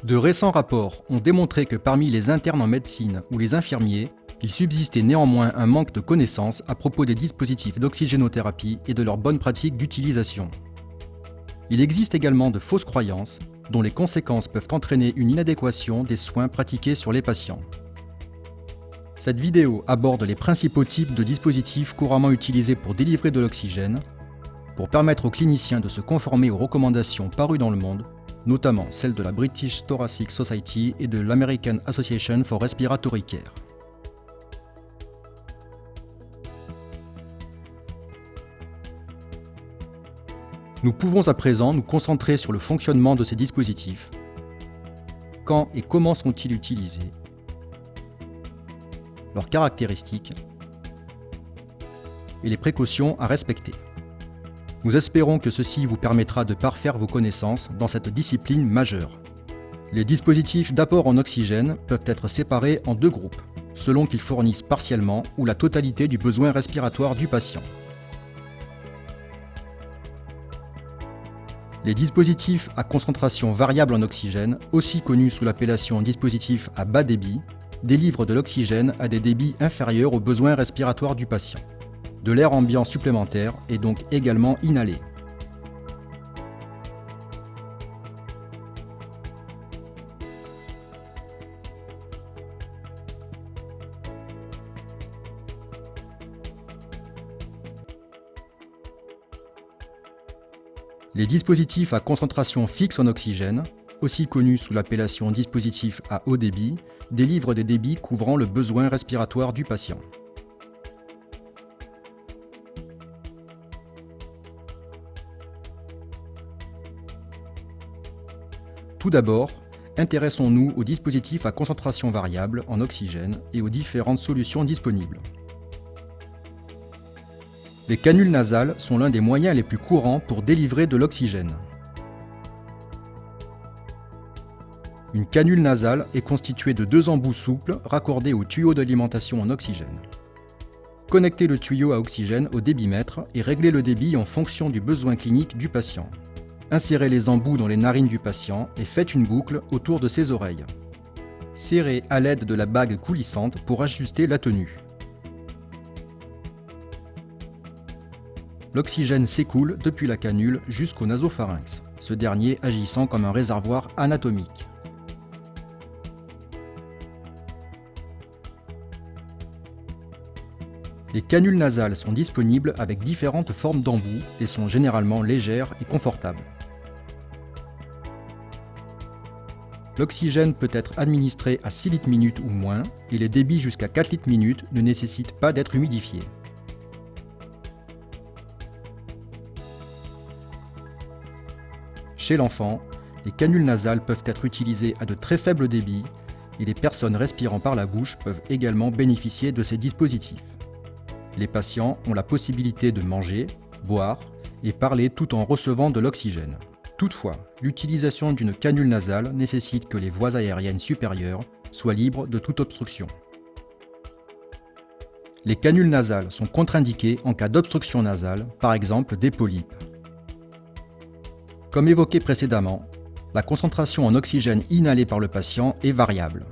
De récents rapports ont démontré que parmi les internes en médecine ou les infirmiers, il subsistait néanmoins un manque de connaissances à propos des dispositifs d'oxygénothérapie et de leurs bonnes pratiques d'utilisation. Il existe également de fausses croyances, dont les conséquences peuvent entraîner une inadéquation des soins pratiqués sur les patients. Cette vidéo aborde les principaux types de dispositifs couramment utilisés pour délivrer de l'oxygène, pour permettre aux cliniciens de se conformer aux recommandations parues dans le monde, notamment celles de la British Thoracic Society et de l'American Association for Respiratory Care. Nous pouvons à présent nous concentrer sur le fonctionnement de ces dispositifs. Quand et comment sont-ils utilisés? Leurs caractéristiques et les précautions à respecter. Nous espérons que ceci vous permettra de parfaire vos connaissances dans cette discipline majeure. Les dispositifs d'apport en oxygène peuvent être séparés en deux groupes, selon qu'ils fournissent partiellement ou la totalité du besoin respiratoire du patient. Les dispositifs à concentration variable en oxygène, aussi connus sous l'appellation dispositifs à bas débit, délivrent de l'oxygène à des débits inférieurs aux besoins respiratoires du patient. De l'air ambiant supplémentaire est donc également inhalé. Les dispositifs à concentration fixe en oxygène, aussi connus sous l'appellation dispositifs à haut débit, délivrent des débits couvrant le besoin respiratoire du patient. Tout d'abord, intéressons-nous aux dispositifs à concentration variable en oxygène et aux différentes solutions disponibles. Les canules nasales sont l'un des moyens les plus courants pour délivrer de l'oxygène. Une canule nasale est constituée de deux embouts souples raccordés au tuyau d'alimentation en oxygène. Connectez le tuyau à oxygène au débitmètre et réglez le débit en fonction du besoin clinique du patient. Insérez les embouts dans les narines du patient et faites une boucle autour de ses oreilles. Serrez à l'aide de la bague coulissante pour ajuster la tenue. L'oxygène s'écoule depuis la canule jusqu'au nasopharynx, ce dernier agissant comme un réservoir anatomique. Les canules nasales sont disponibles avec différentes formes d'embouts et sont généralement légères et confortables. L'oxygène peut être administré à 6 litres minute ou moins et les débits jusqu'à 4 litres minute ne nécessitent pas d'être humidifiés. Chez l'enfant, les canules nasales peuvent être utilisées à de très faibles débits et les personnes respirant par la bouche peuvent également bénéficier de ces dispositifs. Les patients ont la possibilité de manger, boire et parler tout en recevant de l'oxygène. Toutefois, l'utilisation d'une canule nasale nécessite que les voies aériennes supérieures soient libres de toute obstruction. Les canules nasales sont contre-indiquées en cas d'obstruction nasale, par exemple des polypes. Comme évoqué précédemment, la concentration en oxygène inhalé par le patient est variable.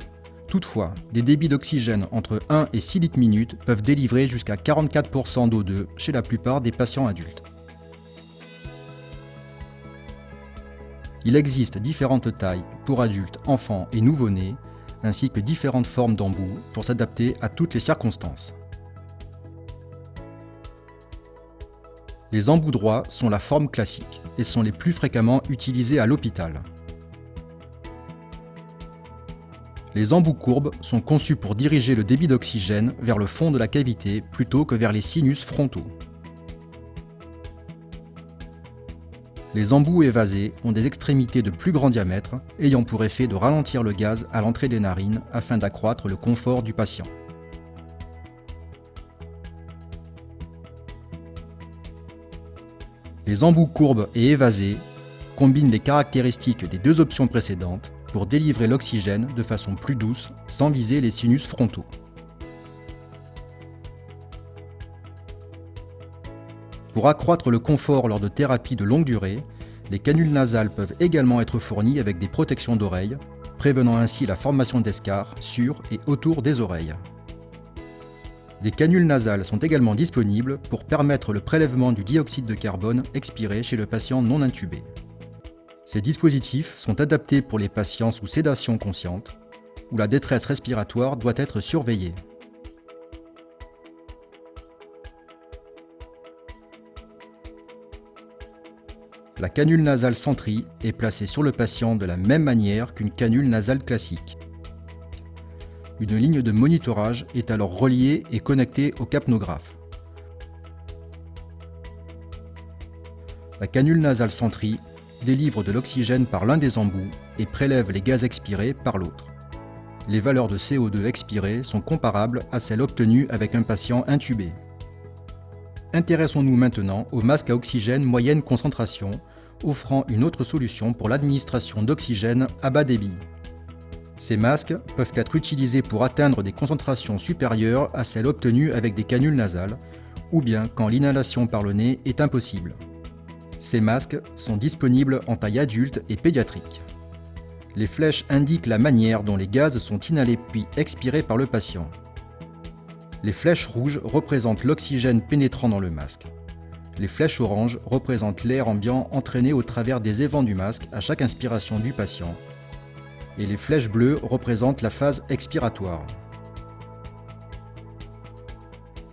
Toutefois, des débits d'oxygène entre 1 et 6 litres minute peuvent délivrer jusqu'à 44% d'O2 chez la plupart des patients adultes. Il existe différentes tailles pour adultes, enfants et nouveau-nés, ainsi que différentes formes d'embouts pour s'adapter à toutes les circonstances. Les embouts droits sont la forme classique et sont les plus fréquemment utilisés à l'hôpital. Les embouts courbes sont conçus pour diriger le débit d'oxygène vers le fond de la cavité plutôt que vers les sinus frontaux. Les embouts évasés ont des extrémités de plus grand diamètre, ayant pour effet de ralentir le gaz à l'entrée des narines afin d'accroître le confort du patient. Les embouts courbes et évasés combinent les caractéristiques des deux options précédentes pour délivrer l'oxygène de façon plus douce sans viser les sinus frontaux. Pour accroître le confort lors de thérapies de longue durée, les canules nasales peuvent également être fournies avec des protections d'oreilles, prévenant ainsi la formation d'escarres sur et autour des oreilles. Des canules nasales sont également disponibles pour permettre le prélèvement du dioxyde de carbone expiré chez le patient non intubé. Ces dispositifs sont adaptés pour les patients sous sédation consciente, où la détresse respiratoire doit être surveillée. La canule nasale Sentry est placée sur le patient de la même manière qu'une canule nasale classique. Une ligne de monitorage est alors reliée et connectée au capnographe. La canule nasale Sentry délivre de l'oxygène par l'un des embouts et prélève les gaz expirés par l'autre. Les valeurs de CO2 expirées sont comparables à celles obtenues avec un patient intubé. Intéressons-nous maintenant au masque à oxygène moyenne concentration, offrant une autre solution pour l'administration d'oxygène à bas débit. Ces masques peuvent être utilisés pour atteindre des concentrations supérieures à celles obtenues avec des canules nasales, ou bien quand l'inhalation par le nez est impossible. Ces masques sont disponibles en taille adulte et pédiatrique. Les flèches indiquent la manière dont les gaz sont inhalés puis expirés par le patient. Les flèches rouges représentent l'oxygène pénétrant dans le masque. Les flèches oranges représentent l'air ambiant entraîné au travers des évents du masque à chaque inspiration du patient. Et les flèches bleues représentent la phase expiratoire.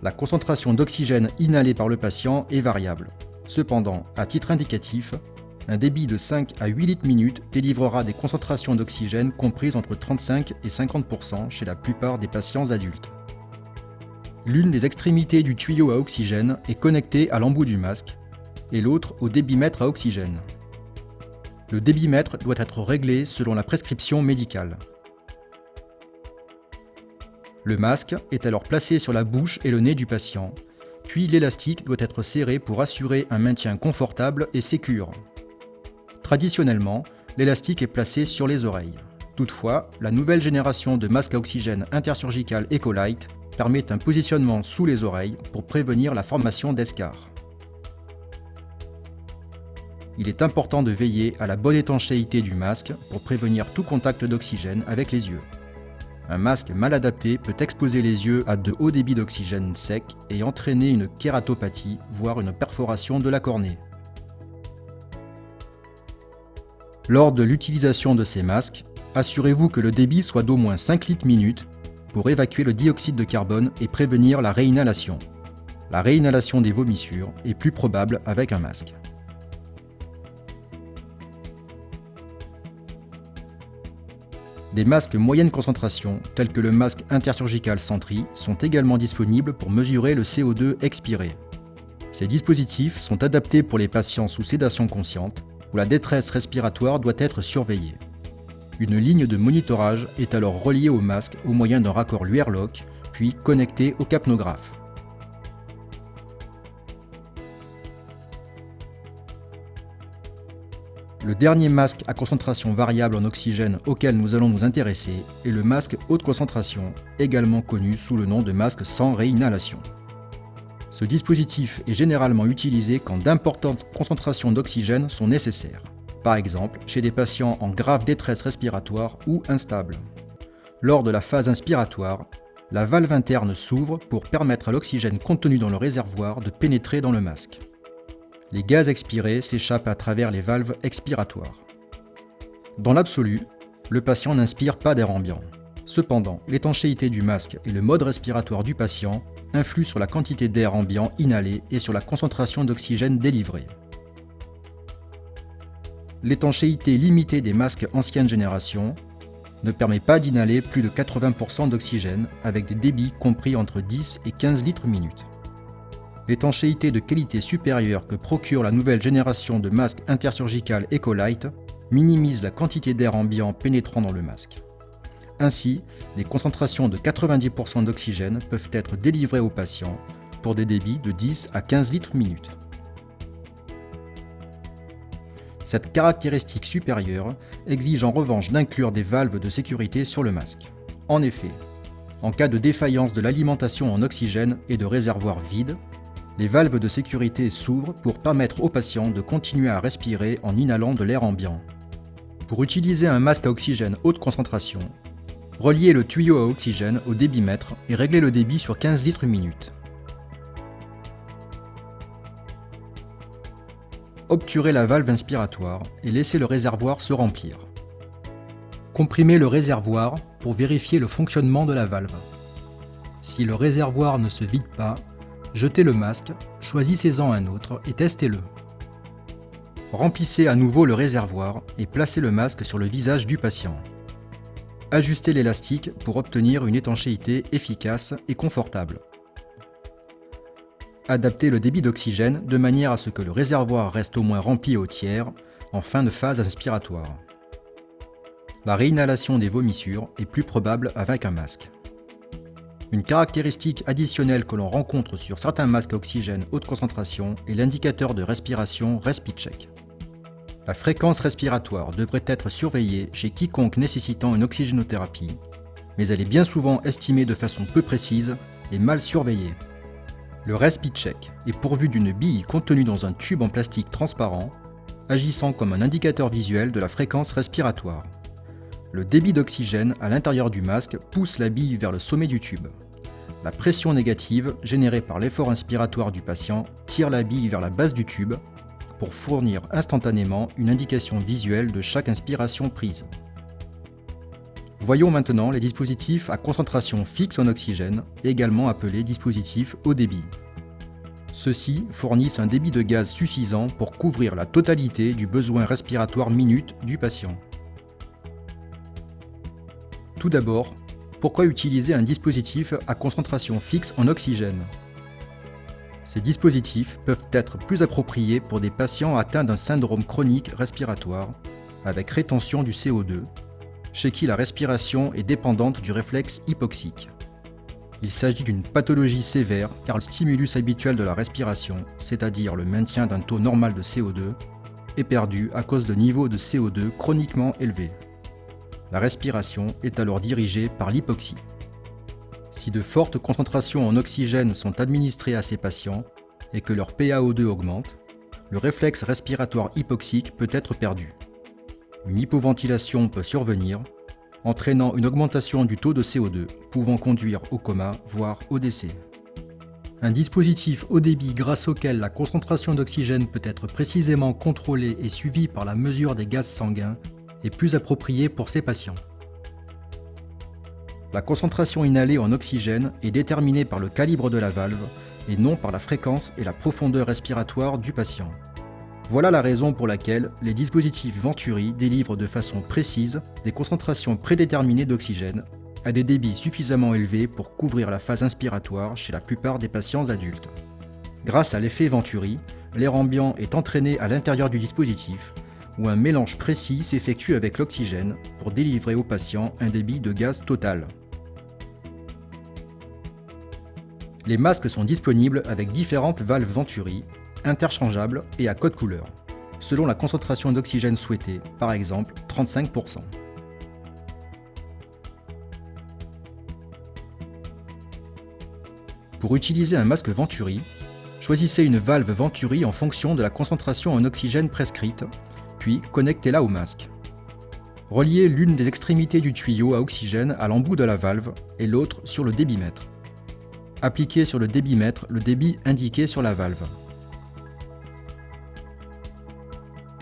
La concentration d'oxygène inhalée par le patient est variable. Cependant, à titre indicatif, un débit de 5 à 8 litres minute délivrera des concentrations d'oxygène comprises entre 35 et 50% chez la plupart des patients adultes. L'une des extrémités du tuyau à oxygène est connectée à l'embout du masque et l'autre au débitmètre à oxygène. Le débitmètre doit être réglé selon la prescription médicale. Le masque est alors placé sur la bouche et le nez du patient, puis l'élastique doit être serré pour assurer un maintien confortable et sécure. Traditionnellement, l'élastique est placé sur les oreilles. Toutefois, la nouvelle génération de masques à oxygène intersurgical Ecolight permet un positionnement sous les oreilles pour prévenir la formation d'escarres. Il est important de veiller à la bonne étanchéité du masque pour prévenir tout contact d'oxygène avec les yeux. Un masque mal adapté peut exposer les yeux à de hauts débits d'oxygène sec et entraîner une kératopathie, voire une perforation de la cornée. Lors de l'utilisation de ces masques, assurez-vous que le débit soit d'au moins 5 litres minute pour évacuer le dioxyde de carbone et prévenir la réinhalation. La réinhalation des vomissures est plus probable avec un masque. Des masques moyenne concentration, tels que le masque intersurgical Sentry, sont également disponibles pour mesurer le CO2 expiré. Ces dispositifs sont adaptés pour les patients sous sédation consciente, où la détresse respiratoire doit être surveillée. Une ligne de monitorage est alors reliée au masque au moyen d'un raccord Luer-Lock, puis connectée au capnographe. Le dernier masque à concentration variable en oxygène auquel nous allons nous intéresser est le masque haute concentration, également connu sous le nom de masque sans réinhalation. Ce dispositif est généralement utilisé quand d'importantes concentrations d'oxygène sont nécessaires, par exemple chez des patients en grave détresse respiratoire ou instable. Lors de la phase inspiratoire, la valve interne s'ouvre pour permettre à l'oxygène contenu dans le réservoir de pénétrer dans le masque. Les gaz expirés s'échappent à travers les valves expiratoires. Dans l'absolu, le patient n'inspire pas d'air ambiant. Cependant, l'étanchéité du masque et le mode respiratoire du patient influent sur la quantité d'air ambiant inhalé et sur la concentration d'oxygène délivrée. L'étanchéité limitée des masques ancienne génération ne permet pas d'inhaler plus de 80% d'oxygène avec des débits compris entre 10 et 15 litres minute. L'étanchéité de qualité supérieure que procure la nouvelle génération de masques intersurgical Ecolight minimise la quantité d'air ambiant pénétrant dans le masque. Ainsi, des concentrations de 90% d'oxygène peuvent être délivrées aux patients pour des débits de 10 à 15 litres minute. Cette caractéristique supérieure exige en revanche d'inclure des valves de sécurité sur le masque. En effet, en cas de défaillance de l'alimentation en oxygène et de réservoir vide, les valves de sécurité s'ouvrent pour permettre aux patients de continuer à respirer en inhalant de l'air ambiant. Pour utiliser un masque à oxygène haute concentration, reliez le tuyau à oxygène au débitmètre et réglez le débit sur 15 litres minute. Obturez la valve inspiratoire et laissez le réservoir se remplir. Comprimez le réservoir pour vérifier le fonctionnement de la valve. Si le réservoir ne se vide pas, jetez le masque, choisissez-en un autre et testez-le. Remplissez à nouveau le réservoir et placez le masque sur le visage du patient. Ajustez l'élastique pour obtenir une étanchéité efficace et confortable. Adaptez le débit d'oxygène de manière à ce que le réservoir reste au moins rempli au tiers en fin de phase inspiratoire. La réinhalation des vomissures est plus probable avec un masque. Une caractéristique additionnelle que l'on rencontre sur certains masques à oxygène haute concentration est l'indicateur de respiration RespiCheck. La fréquence respiratoire devrait être surveillée chez quiconque nécessitant une oxygénothérapie, mais elle est bien souvent estimée de façon peu précise et mal surveillée. Le RespiCheck est pourvu d'une bille contenue dans un tube en plastique transparent, agissant comme un indicateur visuel de la fréquence respiratoire. Le débit d'oxygène à l'intérieur du masque pousse la bille vers le sommet du tube. La pression négative générée par l'effort inspiratoire du patient tire la bille vers la base du tube pour fournir instantanément une indication visuelle de chaque inspiration prise. Voyons maintenant les dispositifs à concentration fixe en oxygène, également appelés dispositifs haut débit. Ceux-ci fournissent un débit de gaz suffisant pour couvrir la totalité du besoin respiratoire minute du patient. Tout d'abord, pourquoi utiliser un dispositif à concentration fixe en oxygène? Ces dispositifs peuvent être plus appropriés pour des patients atteints d'un syndrome chronique respiratoire, avec rétention du CO2, chez qui la respiration est dépendante du réflexe hypoxique. Il s'agit d'une pathologie sévère car le stimulus habituel de la respiration, c'est-à-dire le maintien d'un taux normal de CO2, est perdu à cause de niveaux de CO2 chroniquement élevés. La respiration est alors dirigée par l'hypoxie. Si de fortes concentrations en oxygène sont administrées à ces patients et que leur PaO2 augmente, le réflexe respiratoire hypoxique peut être perdu. Une hypoventilation peut survenir, entraînant une augmentation du taux de CO2, pouvant conduire au coma, voire au décès. Un dispositif haut débit grâce auquel la concentration d'oxygène peut être précisément contrôlée et suivie par la mesure des gaz sanguins est plus approprié pour ces patients. La concentration inhalée en oxygène est déterminée par le calibre de la valve et non par la fréquence et la profondeur respiratoire du patient. Voilà la raison pour laquelle les dispositifs Venturi délivrent de façon précise des concentrations prédéterminées d'oxygène à des débits suffisamment élevés pour couvrir la phase inspiratoire chez la plupart des patients adultes. Grâce à l'effet Venturi, l'air ambiant est entraîné à l'intérieur du dispositif où un mélange précis s'effectue avec l'oxygène pour délivrer au patient un débit de gaz total. Les masques sont disponibles avec différentes valves Venturi, interchangeables et à code couleur, selon la concentration d'oxygène souhaitée, par exemple 35%. Pour utiliser un masque Venturi, choisissez une valve Venturi en fonction de la concentration en oxygène prescrite, puis connectez-la au masque. Reliez l'une des extrémités du tuyau à oxygène à l'embout de la valve et l'autre sur le débitmètre. Appliquez sur le débitmètre le débit indiqué sur la valve.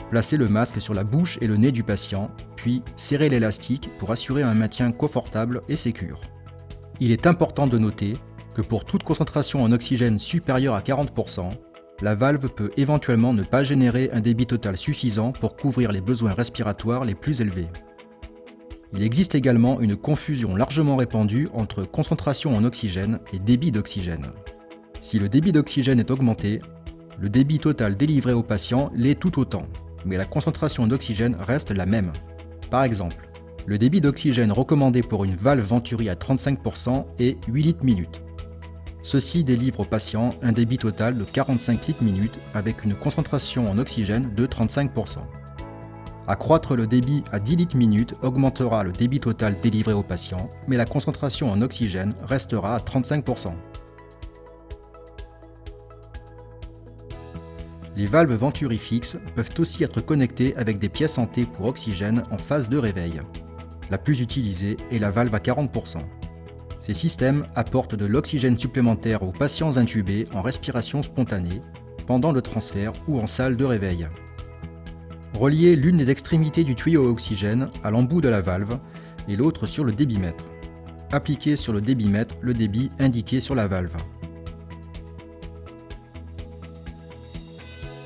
Placez le masque sur la bouche et le nez du patient, puis serrez l'élastique pour assurer un maintien confortable et sécure. Il est important de noter que pour toute concentration en oxygène supérieure à 40%, la valve peut éventuellement ne pas générer un débit total suffisant pour couvrir les besoins respiratoires les plus élevés. Il existe également une confusion largement répandue entre concentration en oxygène et débit d'oxygène. Si le débit d'oxygène est augmenté, le débit total délivré au patient l'est tout autant, mais la concentration d'oxygène reste la même. Par exemple, le débit d'oxygène recommandé pour une valve Venturi à 35% est 8 litres minute. Ceci délivre au patient un débit total de 45 litres minute avec une concentration en oxygène de 35%. Accroître le débit à 10 litres minute augmentera le débit total délivré au patient, mais la concentration en oxygène restera à 35%. Les valves Venturi fixes peuvent aussi être connectées avec des pièces en T pour oxygène en phase de réveil. La plus utilisée est la valve à 40%. Ces systèmes apportent de l'oxygène supplémentaire aux patients intubés en respiration spontanée, pendant le transfert ou en salle de réveil. Reliez l'une des extrémités du tuyau à oxygène à l'embout de la valve et l'autre sur le débitmètre. Appliquez sur le débitmètre le débit indiqué sur la valve.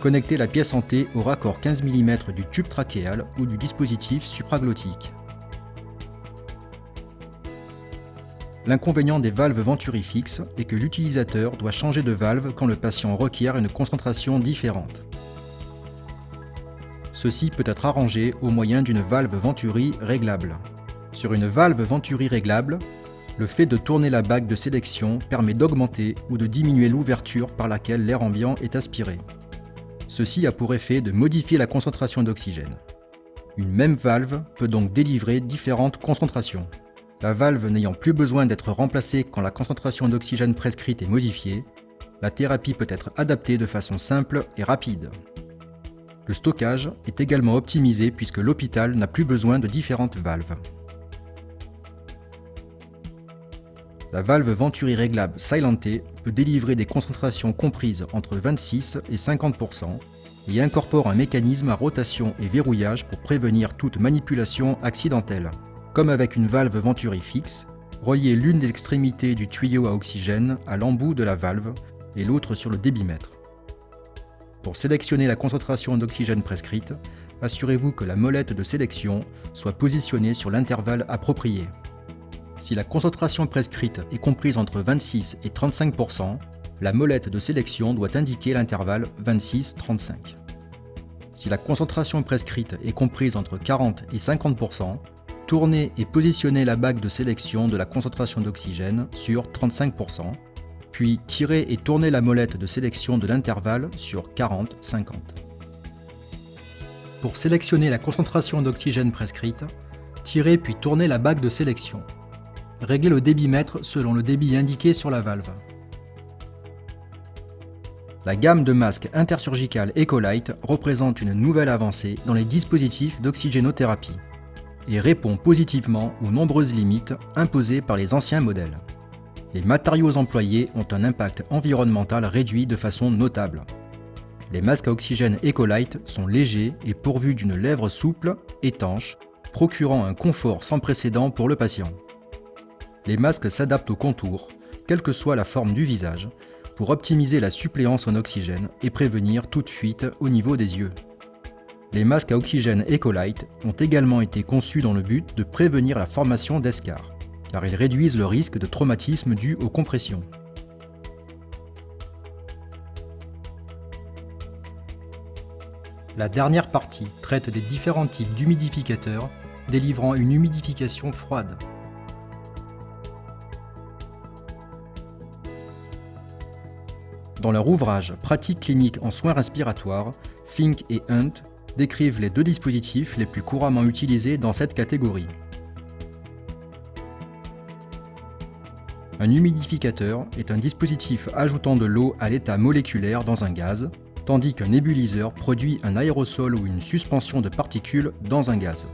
Connectez la pièce en T au raccord 15 mm du tube trachéal ou du dispositif supraglottique. L'inconvénient des valves Venturi fixes est que l'utilisateur doit changer de valve quand le patient requiert une concentration différente. Ceci peut être arrangé au moyen d'une valve Venturi réglable. Sur une valve Venturi réglable, le fait de tourner la bague de sélection permet d'augmenter ou de diminuer l'ouverture par laquelle l'air ambiant est aspiré. Ceci a pour effet de modifier la concentration d'oxygène. Une même valve peut donc délivrer différentes concentrations. La valve n'ayant plus besoin d'être remplacée quand la concentration d'oxygène prescrite est modifiée, la thérapie peut être adaptée de façon simple et rapide. Le stockage est également optimisé puisque l'hôpital n'a plus besoin de différentes valves. La valve Venturi réglable Silente peut délivrer des concentrations comprises entre 26 et 50% et incorpore un mécanisme à rotation et verrouillage pour prévenir toute manipulation accidentelle. Comme avec une valve Venturi fixe, reliez l'une des extrémités du tuyau à oxygène à l'embout de la valve et l'autre sur le débitmètre. Pour sélectionner la concentration d'oxygène prescrite, assurez-vous que la molette de sélection soit positionnée sur l'intervalle approprié. Si la concentration prescrite est comprise entre 26 et 35%, la molette de sélection doit indiquer l'intervalle 26-35. Si la concentration prescrite est comprise entre 40 et 50%, tournez et positionnez la bague de sélection de la concentration d'oxygène sur 35%, puis tirez et tournez la molette de sélection de l'intervalle sur 40-50. Pour sélectionner la concentration d'oxygène prescrite, tirez puis tournez la bague de sélection. Réglez le débitmètre selon le débit indiqué sur la valve. La gamme de masques intersurgical Ecolite représente une nouvelle avancée dans les dispositifs d'oxygénothérapie et répond positivement aux nombreuses limites imposées par les anciens modèles. Les matériaux employés ont un impact environnemental réduit de façon notable. Les masques à oxygène Ecolite sont légers et pourvus d'une lèvre souple, étanche, procurant un confort sans précédent pour le patient. Les masques s'adaptent au contour, quelle que soit la forme du visage, pour optimiser la suppléance en oxygène et prévenir toute fuite au niveau des yeux. Les masques à oxygène Ecolite ont également été conçus dans le but de prévenir la formation d'escarres, car ils réduisent le risque de traumatisme dû aux compressions. La dernière partie traite des différents types d'humidificateurs délivrant une humidification froide. Dans leur ouvrage Pratique clinique en soins respiratoires, Fink et Hunt décrivent les deux dispositifs les plus couramment utilisés dans cette catégorie. Un humidificateur est un dispositif ajoutant de l'eau à l'état moléculaire dans un gaz, tandis qu'un nébuliseur produit un aérosol ou une suspension de particules dans un gaz.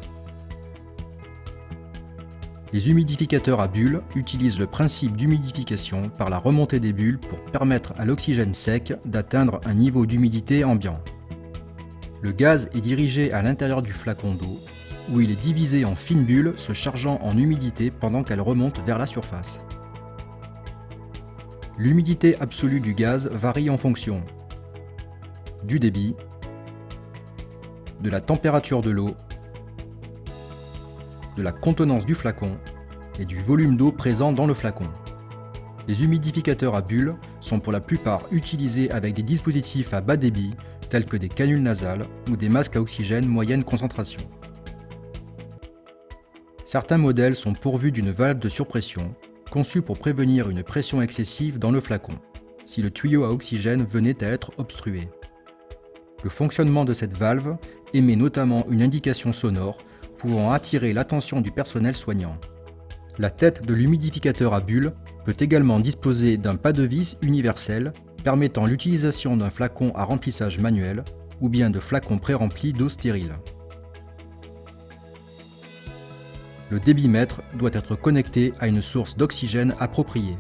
Les humidificateurs à bulles utilisent le principe d'humidification par la remontée des bulles pour permettre à l'oxygène sec d'atteindre un niveau d'humidité ambiant. Le gaz est dirigé à l'intérieur du flacon d'eau, où il est divisé en fines bulles se chargeant en humidité pendant qu'elles remontent vers la surface. L'humidité absolue du gaz varie en fonction du débit, de la température de l'eau, de la contenance du flacon et du volume d'eau présent dans le flacon. Les humidificateurs à bulles sont pour la plupart utilisés avec des dispositifs à bas débit tels que des canules nasales ou des masques à oxygène moyenne concentration. Certains modèles sont pourvus d'une valve de surpression conçue pour prévenir une pression excessive dans le flacon, si le tuyau à oxygène venait à être obstrué. Le fonctionnement de cette valve émet notamment une indication sonore pouvant attirer l'attention du personnel soignant. La tête de l'humidificateur à bulles peut également disposer d'un pas de vis universel permettant l'utilisation d'un flacon à remplissage manuel ou bien de flacons pré-remplis d'eau stérile. Le débitmètre doit être connecté à une source d'oxygène appropriée.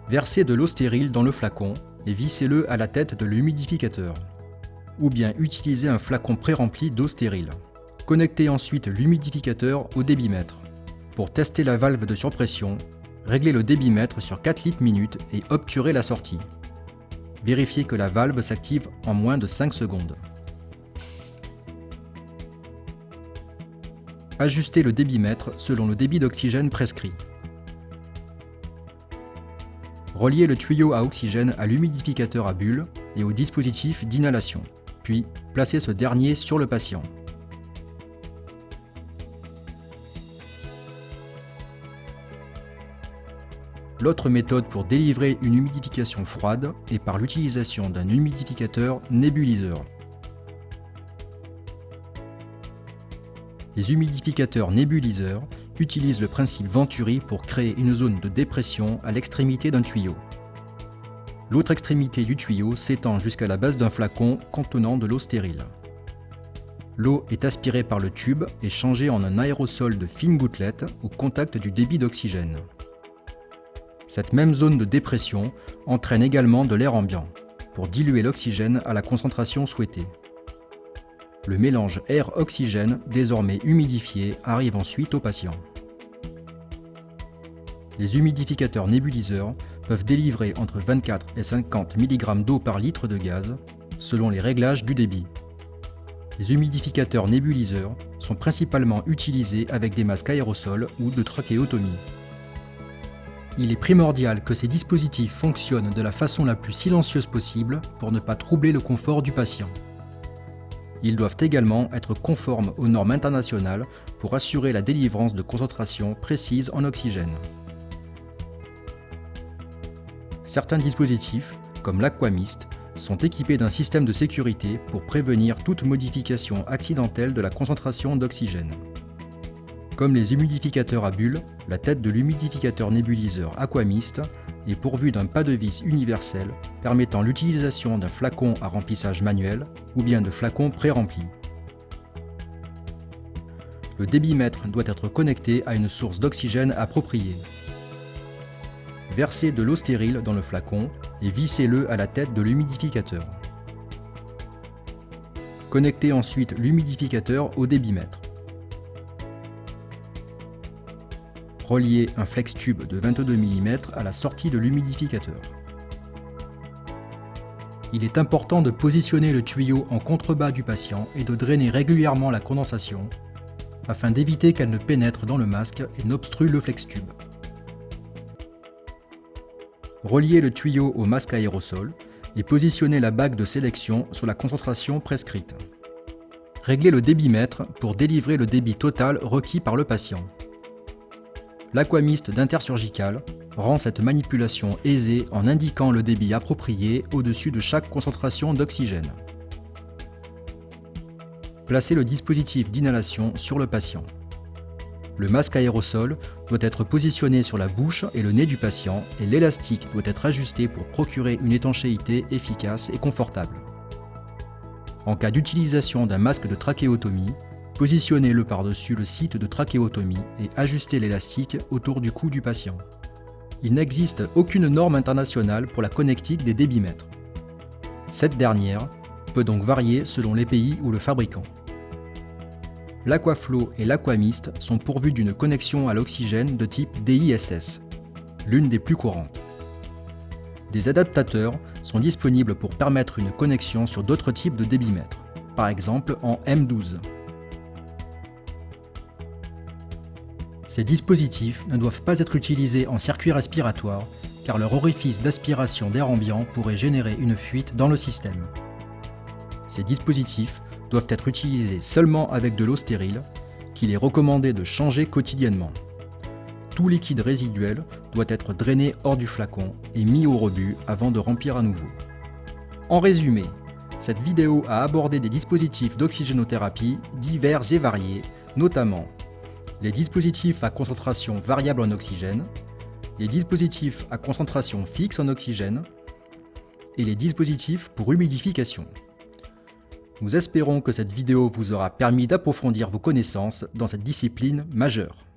Versez de l'eau stérile dans le flacon et vissez-le à la tête de l'humidificateur. Ou bien utilisez un flacon pré-rempli d'eau stérile. Connectez ensuite l'humidificateur au débitmètre. Pour tester la valve de surpression, réglez le débitmètre sur 4 litres minutes et obturez la sortie. Vérifiez que la valve s'active en moins de 5 secondes. Ajustez le débitmètre selon le débit d'oxygène prescrit. Reliez le tuyau à oxygène à l'humidificateur à bulles et au dispositif d'inhalation, puis placez ce dernier sur le patient. L'autre méthode pour délivrer une humidification froide est par l'utilisation d'un humidificateur nébuliseur. Les humidificateurs nébuliseurs utilisent le principe Venturi pour créer une zone de dépression à l'extrémité d'un tuyau. L'autre extrémité du tuyau s'étend jusqu'à la base d'un flacon contenant de l'eau stérile. L'eau est aspirée par le tube et changée en un aérosol de fines gouttelettes au contact du débit d'oxygène. Cette même zone de dépression entraîne également de l'air ambiant, pour diluer l'oxygène à la concentration souhaitée. Le mélange air-oxygène, désormais humidifié, arrive ensuite au patient. Les humidificateurs nébuliseurs peuvent délivrer entre 24 et 50 mg d'eau par litre de gaz, selon les réglages du débit. Les humidificateurs nébuliseurs sont principalement utilisés avec des masques aérosols ou de trachéotomie. Il est primordial que ces dispositifs fonctionnent de la façon la plus silencieuse possible pour ne pas troubler le confort du patient. Ils doivent également être conformes aux normes internationales pour assurer la délivrance de concentrations précises en oxygène. Certains dispositifs, comme l'Aqua-Mist, sont équipés d'un système de sécurité pour prévenir toute modification accidentelle de la concentration d'oxygène. Comme les humidificateurs à bulles, la tête de l'humidificateur nébuliseur Aquamist est pourvue d'un pas de vis universel permettant l'utilisation d'un flacon à remplissage manuel ou bien de flacons pré-remplis. Le débitmètre doit être connecté à une source d'oxygène appropriée. Versez de l'eau stérile dans le flacon et vissez-le à la tête de l'humidificateur. Connectez ensuite l'humidificateur au débitmètre. Reliez un flex tube de 22 mm à la sortie de l'humidificateur. Il est important de positionner le tuyau en contrebas du patient et de drainer régulièrement la condensation afin d'éviter qu'elle ne pénètre dans le masque et n'obstrue le flex tube. Reliez le tuyau au masque aérosol et positionnez la bague de sélection sur la concentration prescrite. Réglez le débitmètre pour délivrer le débit total requis par le patient. L'Aqua-Mist d'intersurgical rend cette manipulation aisée en indiquant le débit approprié au-dessus de chaque concentration d'oxygène. Placez le dispositif d'inhalation sur le patient. Le masque aérosol doit être positionné sur la bouche et le nez du patient et l'élastique doit être ajusté pour procurer une étanchéité efficace et confortable. En cas d'utilisation d'un masque de trachéotomie, positionnez-le par-dessus le site de trachéotomie et ajustez l'élastique autour du cou du patient. Il n'existe aucune norme internationale pour la connectique des débitmètres. Cette dernière peut donc varier selon les pays ou le fabricant. L'Aqua-Flow et l'Aqua-Mist sont pourvus d'une connexion à l'oxygène de type DISS, l'une des plus courantes. Des adaptateurs sont disponibles pour permettre une connexion sur d'autres types de débitmètres, par exemple en M12. Ces dispositifs ne doivent pas être utilisés en circuit respiratoire car leur orifice d'aspiration d'air ambiant pourrait générer une fuite dans le système. Ces dispositifs doivent être utilisés seulement avec de l'eau stérile, qu'il est recommandé de changer quotidiennement. Tout liquide résiduel doit être drainé hors du flacon et mis au rebut avant de remplir à nouveau. En résumé, cette vidéo a abordé des dispositifs d'oxygénothérapie divers et variés, notamment les dispositifs à concentration variable en oxygène, les dispositifs à concentration fixe en oxygène, et les dispositifs pour humidification. Nous espérons que cette vidéo vous aura permis d'approfondir vos connaissances dans cette discipline majeure.